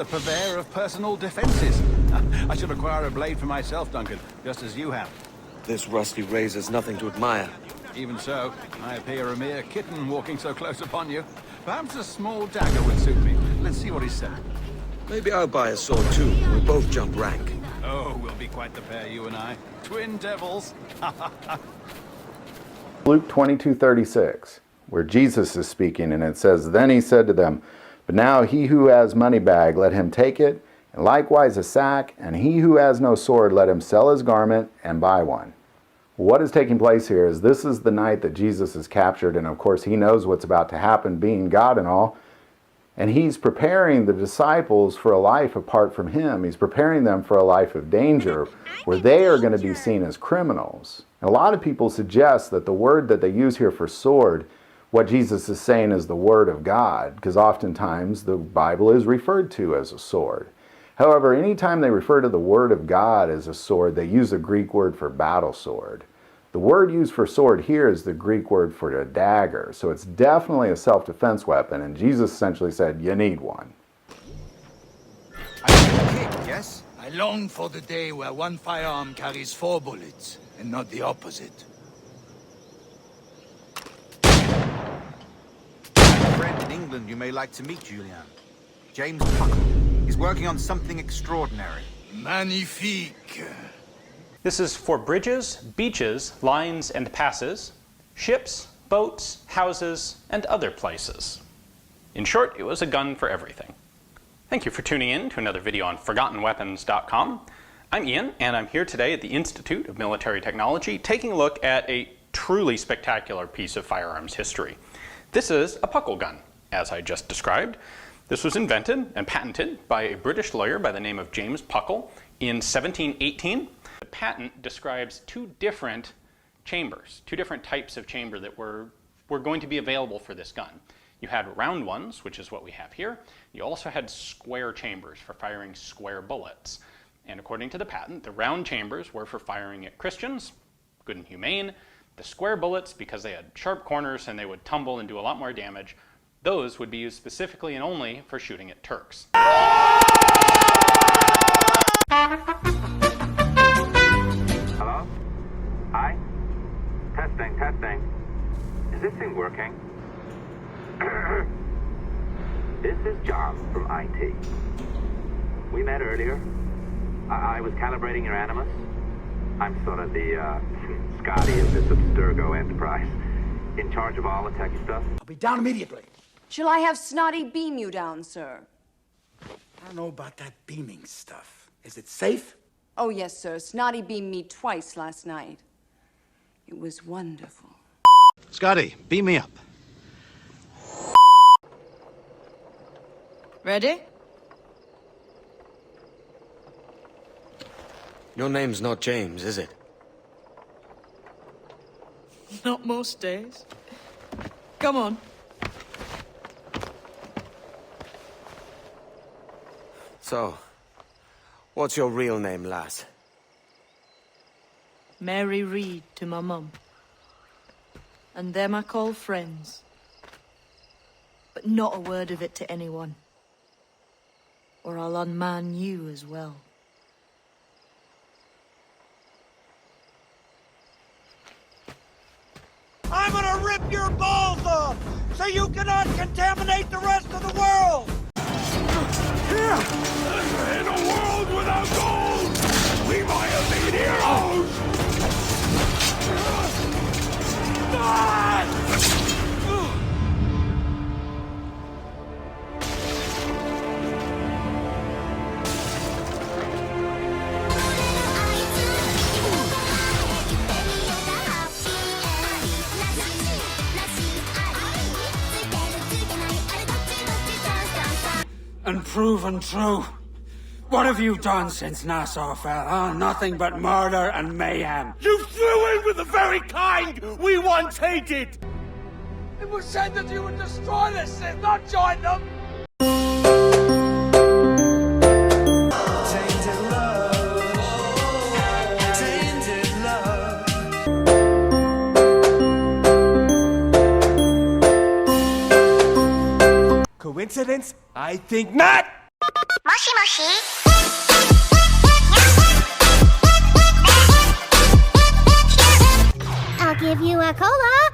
The purveyor of personal defenses. I should acquire a blade for myself, Duncan, just as you have. This rusty razor's nothing to admire. Even so, I appear a mere kitten walking so close upon you. Perhaps a small dagger would suit me. Let's see what he said. Maybe I'll buy a sword too. We'll both jump rank. Oh, we'll be quite the pair, you and I. Twin devils. Luke 22:36, where Jesus is speaking, and it says, "Then he said to them, but now he who has money bag, let him take it, and likewise a sack, and he who has no sword, let him sell his garment and buy one." What is taking place here is this is the night that Jesus is captured, and of course he knows what's about to happen, being God and all, and he's preparing the disciples for a life apart from him. He's preparing them for a life of danger, where they are going to be seen as criminals. And a lot of people suggest that the word that they use here for sword, what Jesus is saying is the word of God, because oftentimes the Bible is referred to as a sword. However, anytime they refer to the word of God as a sword, they use the Greek word for battle sword. The word used for sword here is the Greek word for a dagger, so it's definitely a self-defense weapon, and Jesus essentially said, you need one. I need a kick, yes? I long for the day where one firearm carries 4 bullets, and not the opposite. A friend in England you may like to meet, Julian. James Puckle. He's working on something extraordinary. Magnifique. This is for bridges, beaches, lines, and passes, ships, boats, houses, and other places. In short, it was a gun for everything. Thank you for tuning in to another video on ForgottenWeapons.com. I'm Ian, and I'm here today at the Institute of Military Technology taking a look at a truly spectacular piece of firearms history. This is a Puckle gun, as I just described. This was invented and patented by a British lawyer by the name of James Puckle in 1718. The patent describes 2 different chambers, 2 different types of chamber that were going to be available for this gun. You had round ones, which is what we have here. You also had square chambers for firing square bullets. And according to the patent, the round chambers were for firing at Christians, good and humane. The square bullets, because they had sharp corners and they would tumble and do a lot more damage, those would be used specifically and only for shooting at Turks. Hello? Hi? Testing, testing. Is this thing working? This is John from IT. We met earlier. I was calibrating your Animus. I'm sort of the, Scotty of this Abstergo enterprise. In charge of all the tech stuff. I'll be down immediately. Shall I have Snotty beam you down, sir? I don't know about that beaming stuff. Is it safe? Oh, yes, sir. Snotty beamed me twice last night. It was wonderful. Scotty, beam me up. Ready? Your name's not James, is it? Not most days. Come on. So, what's your real name, lass? Mary Reed to my mum. And them I call friends. But not a word of it to anyone. Or I'll unman you as well. I'm gonna rip your balls off, so you cannot contaminate the rest of the world! In a world without gold, we might have been heroes! And proven true. What have you done since Nassau fell, huh? Nothing but murder and mayhem. You flew in with the very kind we once hated! It was said that you would destroy this city, not join them! Coincidence? I think not! I'll give you a cola.